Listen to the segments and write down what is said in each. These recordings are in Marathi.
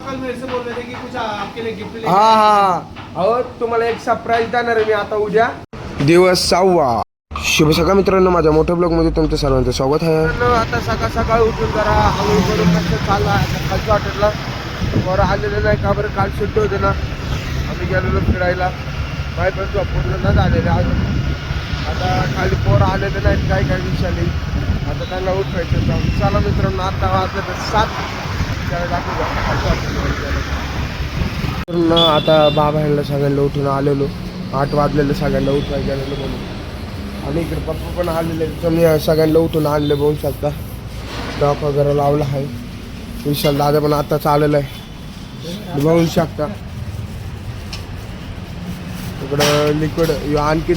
कल मेरे से बोल रहे थे कि कुछ आपके लिए गिफ्ट लेके हा हा अहो तुम्हाला एक सरप्राईज देणार आहे मी आता उद्या दिवस 6वा. शुभ सकाळ मित्रांनो, माझ्या मोठ्या ब्लॉग मध्ये तुमचं सर्वांचं स्वागत आहे. आता सकाळ सकाळ उठून जरा हळू करून कसं चालला खालच्या हॉटेलला बरं आलेलं नाही का बरं. काल सुट्टी होते ना, आम्ही गेलेलो फिरायला. माहीत पण तू पूर्ण न झालेलं अजून. आता खाली पोरं आलेले नाहीत काय काय विषयाने. आता त्यांना उठवायचं जाऊन. चला मित्रांनो, आता वाजलं तर 7 त्याला दाखवू खालच्या हॉटेलला. आता बाबा ह्यांना सगळ्यांना उठून आलेलो. 8 वाजलेलं सगळ्यांना उठवायला गेलेलो म्हणून. आणि इकडे पप्पा पण आलेले. तुम्ही सगळ्यांना उठून आणले बघू शकता. स्टॉक वगैरे लावला आहे. विशाल दादा पण आताच आलेला आहे बघू शकता. इकडं लिक्विड आणखी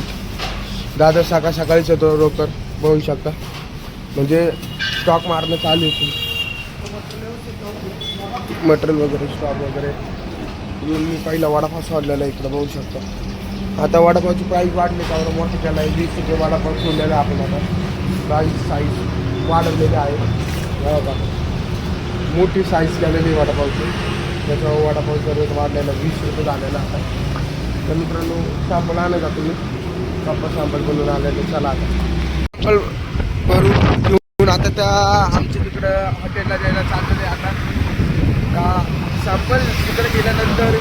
दादा सकाळ सकाळीच येतो रोकर बघू शकता. म्हणजे स्टॉक मारणं चालू आहे. मटेरियल वगैरे स्टॉक वगैरे मी पहिला वडापाव सोडलेला इकडं बघू शकता. आता वडापावची प्राईस वाढली का बरं मोठं केला आहे. 20 रुपये वडापाव सोडलेला आहे आपण. आता प्राईस साईज वाढवलेली आहे बघा. मोठी साईज केलेली वडापावची. त्याच्यावर वडापावचा रेट वाढलेला 20 रुपये झालेला आता. तर मित्रांनो सॅम्पल आणायचा तुम्ही. पप्पा सॅम्पल बनवून आलेले. चला आता भरून घेऊन आता त्या आमच्या तिकडं हॉटेलला जायला चाललेलं आहे. आता का सॅम्पल तिकडे गेल्यानंतर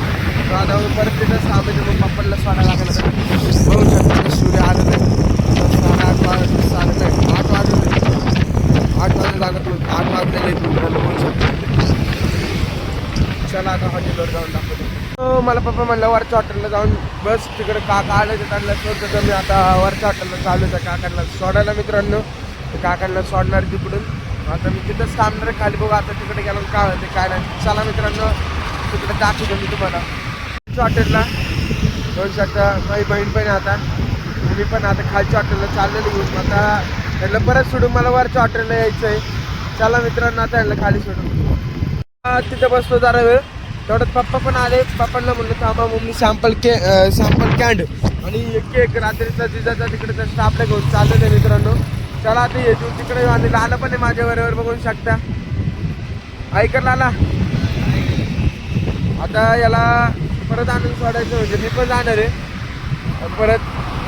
परत तिथं 6 महिने मग पप्पाला सोडा लागला. बघू शकता सूर्य आलं नाही. 8 वाजले लागत मग 8 वाजलेले मित्रांनो बघू शकतो. चला आता हॉटेलवर जाऊन दाखवतो. मला पप्पा म्हणलं वरच्या हॉटेलला जाऊन बस तिकडे काका आलं त्यांना शोधतो. तर मी आता वरच्या हॉटेलला चालू आहे काकांना सोडायला मित्रांनो. काकांना सोडणार तिकडून. आता मी तिथंच थांबणार खाली बघू. आता तिकडे गेलो काय होते काय नाही. चला मित्रांनो तिकडे दाखवतो मी तुम्हाला हॉटेलला. बघू शकता माझी बहीण पण आता. मी पण आता खालच्या हॉटेलला चाललेलो घेऊन. आता त्यांना परत सोडून मला वरच्या हॉटेलला यायचं आहे. चला मित्रांनो आता यांना खाली सोडून तिथं बसतो जरा वेळ. तेवढ्यात पप्पा पण आले. पप्पांना म्हणलं थांबा मग सॅम्पल कॅन्ड आणि केक रात्रीचा जिजाचा तिकडे स्टाफला घेऊन चाललेलं आहे मित्रांनो. चला आता येतो तिकडे. आणि लाला पण आहे माझ्या बरोबर बघू शकता. ऐकर लाला आता याला परत आणून सोडायचं म्हणजे मी पण जाणार आहे परत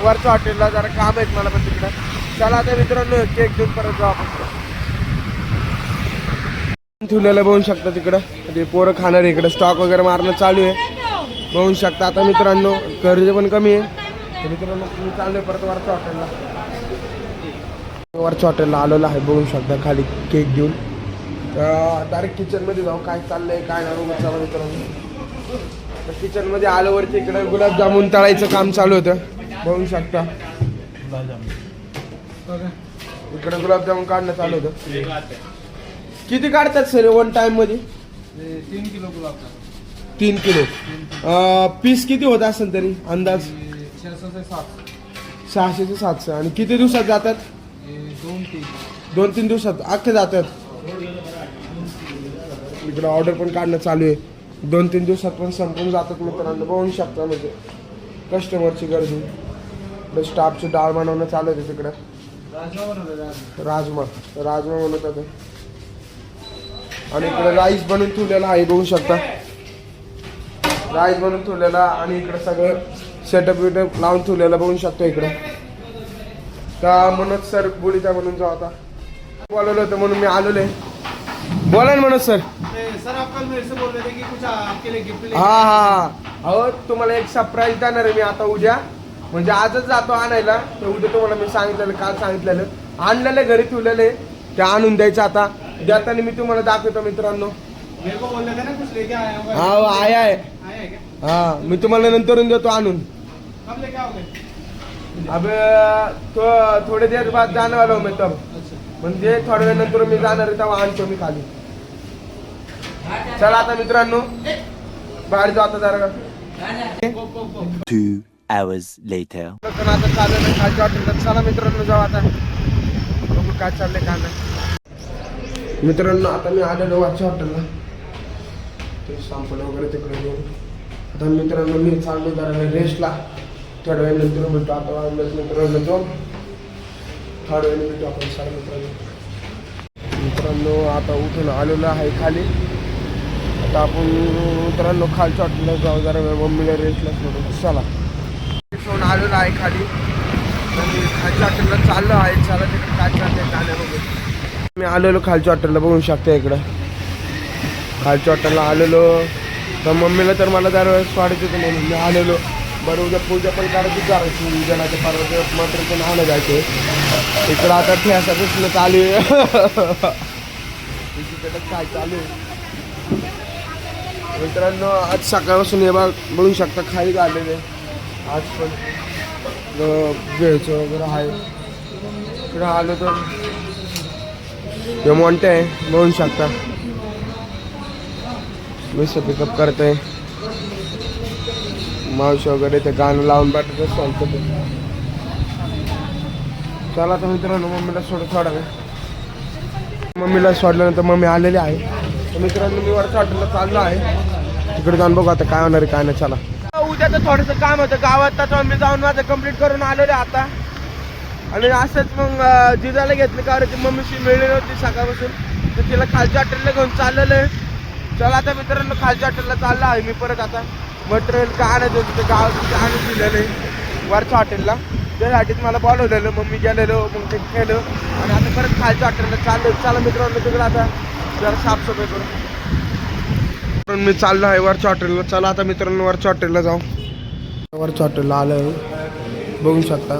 वरच्या हॉटेलला. जरा काम आहेत मला पण तिकडं. चला आता मित्रांनो केक देऊन परत जाऊ आपण. ठेवलेलं बघू शकता तिकडं. ते पोरं खाणार इकडं. स्टॉक वगैरे मारणं चालू आहे बघू शकता. आता मित्रांनो कर्ज पण कमी आहे. तर मित्रांनो मी चालू आहे परत वरच्या हॉटेलला. वरच्या हॉटेलला आलेलं आहे बघू शकता. खाली केक घेऊन डायरेक्ट किचनमध्ये जाऊ. काय चाललंय काय नाही चला मित्रांनो. तर किचनमध्ये आलं वरती. इकडं गुलाबजामुन तळायचं काम चालू होतं बघू शकता. इकडं गुलाबजामुन काढणं चालू होतं. किती काढतात सर वन टाइम मध्ये? 3 किलो गुलाब. 3 किलो पीस किती होत असेल तरी अंदाज? 600 से 700. 600 ते 700. आणि किती दिवसात जातात? 2-3 दिवसात अख्खे जातात. इकडं ऑर्डर पण काढणं चालू आहे. 2-3 दिवसात पण संपून जातात मित्रांनो बघू शकता. म्हणजे कस्टमरची गर्दी. स्टाफची डाळ बनवणं चालू आहे तिकडं. राजमा बनवत होते. आणि इकडे राईस बनवून ठेवलेला आहे बघू शकता. राईस बनवून ठेवलेला आणि इकडे सगळं सेटअप विटअप लावून ठेवलेलं बघू शकतो इकडे. तर मनोज सर बोलीचा म्हणून जाऊ. आता बोलवलं होतं म्हणून मी आलेलो आहे. बोला ना मनोज सर. सर आप कल मेरे से बोल रहे थे कि कुछ आपके लिए गिफ्ट लेके हा अहो तुम्हाला एक सरप्राईज देणार आहे मी आता उद्या. म्हणजे आजच जातो आणायला. तर उद्या तुम्हाला मी सांगितलेलं काल सांगितलेलं आणलेलं घरी ठेवलेले ते आणून द्यायचं. आता देताना मी तुम्हाला दाखवतो मित्रांनो. मेरे को बोल रहे थे ना कुछ लेके आया होगा. हा आहे आया है क्या? हा मी तुम्हाला नंतरून देतो आणून. कब लेके आओगे? अब तो थोडे दिवस बाद जाने वाला हूँ मैं तब. म्हणजे थोड्या वेळ नंतर मी जाणार आहे तेव्हा आणतो मी खाली. चला आता मित्रांनो बाहेर जाऊ आता जरा. 2 hours later. आता चालू खालच्या हॉटेलला. चला मित्रांनो जाऊ आता बघू काय चाललंय काय नाही. मित्रांनो आता मी आलेलो वरच्या हॉटेलला. ते सॅम्पल वगैरे तिकडे घेऊन आता मित्रांनो मी चाललो जरा रेस्टला. थोड्या वेळानंतर भेटतो. आता मित्रांनो जाऊन थोड्या वेळाने भेटू आपण सारे मित्रांनो. आता उठून आलेलो आहे खाली. आता आपण मित्रांनो खालच्या हॉटेलला जाऊ जरा मम्मीला रेस्टला सोडून चला. सोडून आलेलो आहे खाली आणि खालच्या हॉटेलला चाललो आहे. चला तिकडे काय चाललंय गाण्या बघून. मी आलेलो खालच्या हॉटेलला बघू शकता. इकडं खालच्या हॉटेलला आलेलो तर मम्मीला तर मला दरवेळेस वाढायचं होतं म्हणून मी आलेलो. बरं उद्या पूजा पण करायची उद्याच्या पर्वत मात्र पण आलं जायचं. इकडं आता ठेसा दुसरं चालू आहे. काय चालू आहे मित्रांनो. आज सकाळपासून हे बघू शकता खाली आलेले. आज पण घ्यायचं वगैरे आहे. इकडं आलं तर हे मोठे आहे बघू शकता. मिस पिकअप करतोय मावशी वगैरे ते गाणं लावून पाठवत चालतं ते. चला तर मित्रांनो मम्मीला सोडत थोडा वेळ. मम्मीला सोडल्यानंतर मम्मी आलेली आहे. तर मित्रांनो मी वरच्या हॉटेलला चाललो आहे. तिकडे जाऊन बघू आता काय होणार आहे काय नाही. चला उद्याचं थोडंसं काम होतं गावात तर मी जाऊन माझं कंप्लीट करून आलेले आता. आणि असंच मग जिजाला घेतलं कारण ती मम्मीशी मिळली नव्हती सकाळपासून तर तिला खालच्या हॉटेलला घेऊन चाललेलं आहे. चला आता मित्रांनो खालच्या हॉटेलला चालला आहे मी परत. आता मटेरियल काय आणायचं होतं ते गावात आणून दिलेलं आहे वरच्या हॉटेलला. त्यासाठीच मला बोलवलेलं मग मी गेलेलो मग ते केलं आणि आता परत खालच्या हॉटेलला चाललो. चला मित्रांनो तिकडं आता जरा साफसफाई करू. मी चाललो आहे वरच्या हॉटेलला. चला आता मित्रांनो वरच्या हॉटेलला जाऊ. वरच्या हॉटेलला आलो आहे बघू शकता.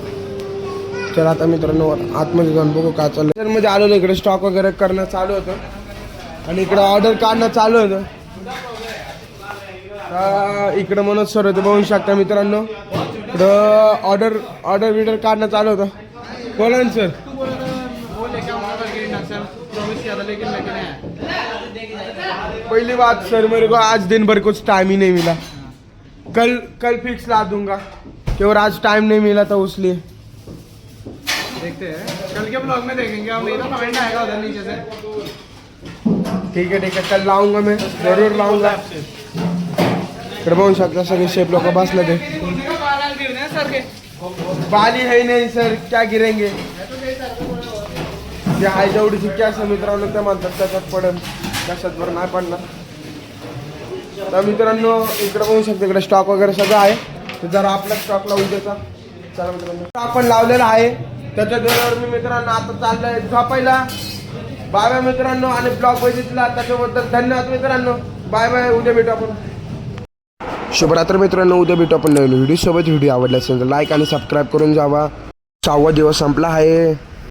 चला आता मित्रांनो आतमध्ये जाऊन बघू काय चाललं. मध्ये आलेलो इकडे स्टॉक वगैरे करणं चालू होतं आणि इकडं ऑर्डर काढणं चालू होतं. इकडं मनोज सर होते बघू शकता मित्रांनो. इकडं ऑर्डर विडर काढणं चालू होतं. बोला ना सर. पहली बात सर मेरे को आज दिन भर कुछ टाइम ही नहीं मिला. कल फिक्स ला दूंगा क्योंकि आज टाइम नहीं मिला था इसलिए. देखते हैं कल के ब्लॉग में देखेंगे हम. मेरा कमेंट आएगा उधर नीचे से. ठीक है कल लाऊंगा मैं जरूर लाऊंगा. इकडे बघू शकता सगळे शेफ लोक बसले ते. पाणी है नाही सर क्या गिरेंगे. जे आहे जेवढी कॅश मित्रांनो ते म्हणतात त्याच्यात पडेल कशात बरं नाही पडणार. तर मित्रांनो इकडे बघू शकता इकडे स्टॉक वगैरे सगळं आहे. तर जरा आपला स्टॉक लावून द्यायचा. चला मित्रांनो स्टॉक पण लावलेला आहे. त्याच्या बरोबर मी मित्रांनो आता चाललोय झोपायला. बाय बाय मित्रांनो आणि ब्लॉग बघितला त्याच्याबद्दल धन्यवाद मित्रांनो. Bye bye. उद्या भेटू आपण. शुभरात्र मित्रांनो. उद्या भेटू आपण नवीन व्हिडिओ सोबत. व्हिडिओ आवडला असेल तर लाईक आणि सबस्क्राईब करून जावा. 6वा दिवस संपला आहे.